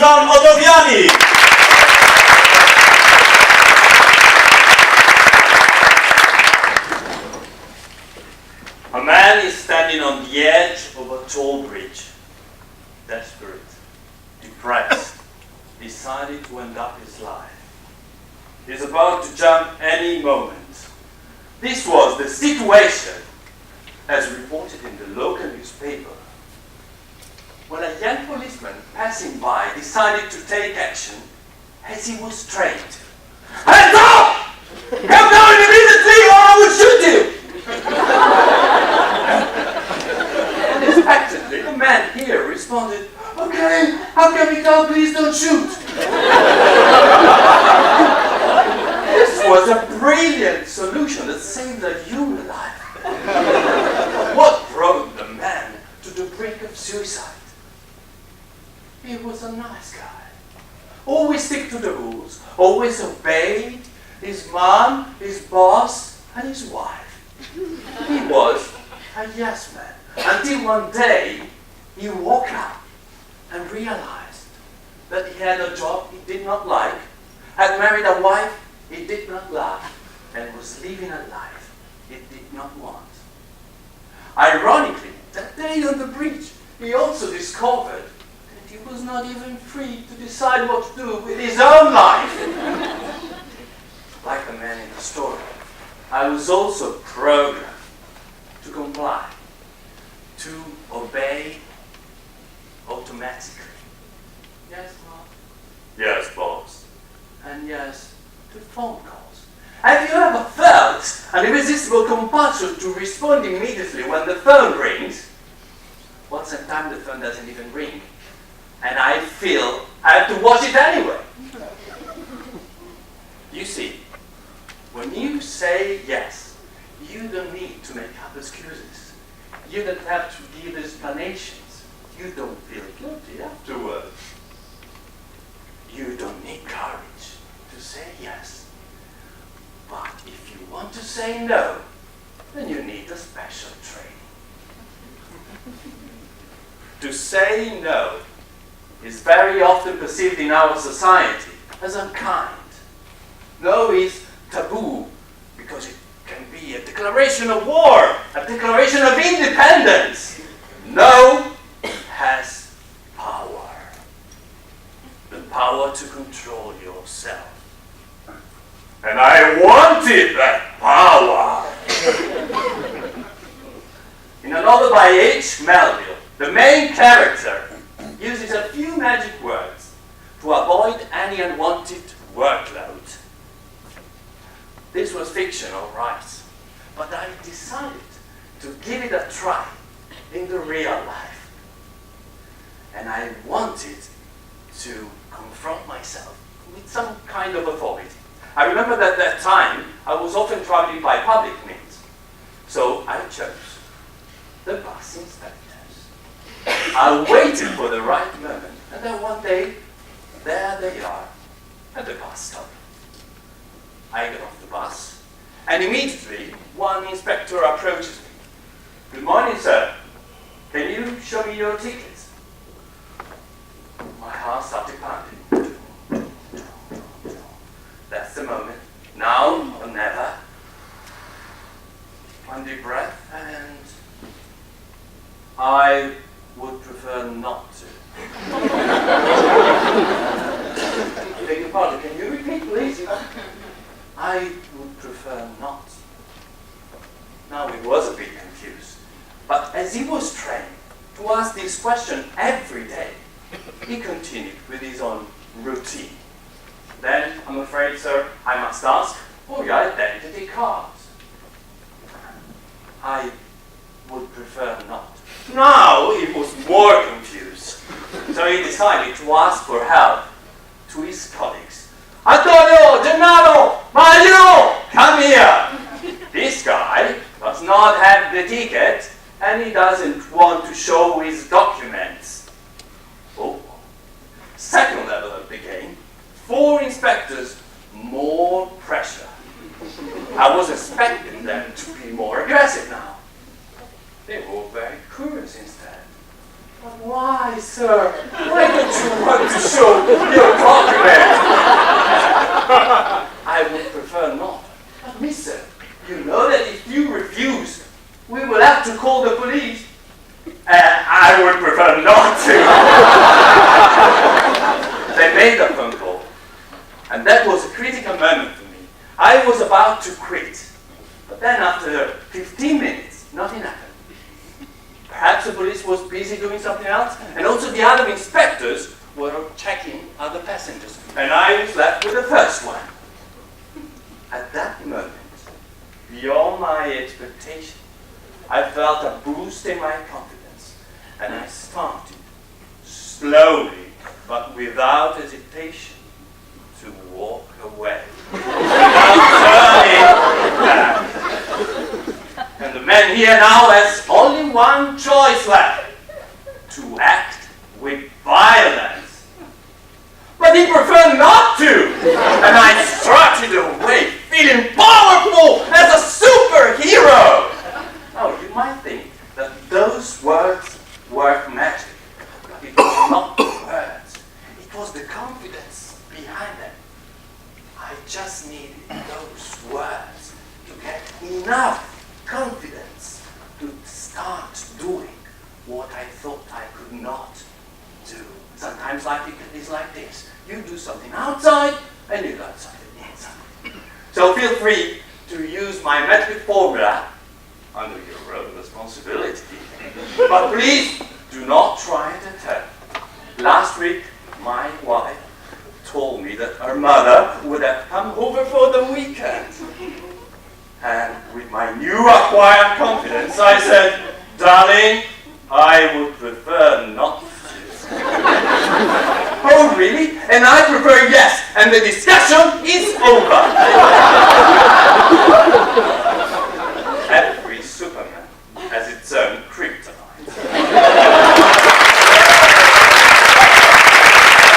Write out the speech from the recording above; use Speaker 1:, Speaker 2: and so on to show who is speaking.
Speaker 1: welcome Ottaviani. A man is standing on the edge of a tall bridge, desperate, depressed, decided to end up his life. He's about to jump any moment. This was the situation as reported in the local newspaper. When a young policeman passing by decided to take action as he was trained. Hands up! Come down immediately or I will shoot you! Unexpectedly, the man here responded, okay, I'm coming down, please don't shoot. This was a brilliant solution that saved a human life. But what brought the man to the brink of suicide? He was a nice guy. Always stick to the rules, always obeyed his mom, his boss, and his wife. He was a yes man. Until one day, he woke up and realized that he had a job he did not like, had married a wife he did not love, and was living a life he did not want. Ironically, that day on the bridge, he also discovered that he was not even free to decide what to do with his own life. Like the man in the story, I was also programmed to comply, to obey automatically. Yes, Mom? Yes, boss. And yes, to phone calls. Have you ever felt an irresistible compulsion to respond immediately when the phone rings? Well, sometimes the phone doesn't even ring. And I feel I have to watch it anyway. You see, when you say yes, you don't need to make up excuses. You don't have to give explanations. You don't feel guilty afterwards. You don't need courage to say yes. But if you want to say no, then you need a special training. To say no is very often perceived in our society as unkind. No is taboo because it can be a declaration of war, a declaration of independence. No has power. The power to control yourself. And I wanted that power. In a novel by H. Melville, the main character uses a few magic words to avoid any unwanted workload. This was fiction, all right, but I decided to give it a try in the real life. And I wanted to confront myself with some kind of authority. I remember that at that time, I was often traveling by public means. So I chose the bus inspectors. I waited for the right moment, and then one day, there they are, at the bus stop. I get off the bus, and immediately, one inspector approaches me. Good morning, sir. Can you show me your tickets? My heart started pounding. That's the moment. Now or never. One deep breath, and I would prefer not to. I beg your pardon, can you repeat, please? I would prefer not. Now he was a bit confused, but as he was trained to ask this question every day, he continued with his own routine. Then, I'm afraid, sir, I must ask for your identity cards. I would prefer not. Now he was more confused, so he decided to ask for help to his colleagues. Antonio, Gennaro, Mario, come here! This guy does not have the ticket and he doesn't want to show his documents. Oh, second level of the game, 4 inspectors, more pressure. I was expecting them to be more aggressive now. They were very curious instead. But why Why, sir? Why don't you want to show your document? I would prefer not. But mister, you know that if you refuse, we will have to call the police. I would prefer not to. They made a phone call. And that was a critical moment for me. I was about to quit. But then after 15 minutes, nothing happened. Perhaps the police was busy doing something else, and also the other inspectors were checking other passengers. And I was left with the first one. At that moment, beyond my expectation, I felt a boost in my confidence, and I started, slowly, but without hesitation, to walk away. Without turning back. And the man here now has only one choice left, to act with violence. But he preferred not to, and I strutted away, feeling powerful as a superhero. Now, you might think that those words were magic, but it was not the words, it was the confidence behind them. I just needed those words to get enough confidence to start doing what I thought I could not do. Sometimes life is like this. You do something outside and you got something inside. So feel free to use my metric formula under your own responsibility. But please do not try it at home. Last week, my wife told me that her mother would have come over for the weekend. And with my new acquired confidence, I said, darling, I would prefer not to. Oh, really? And I prefer yes, and the discussion is over.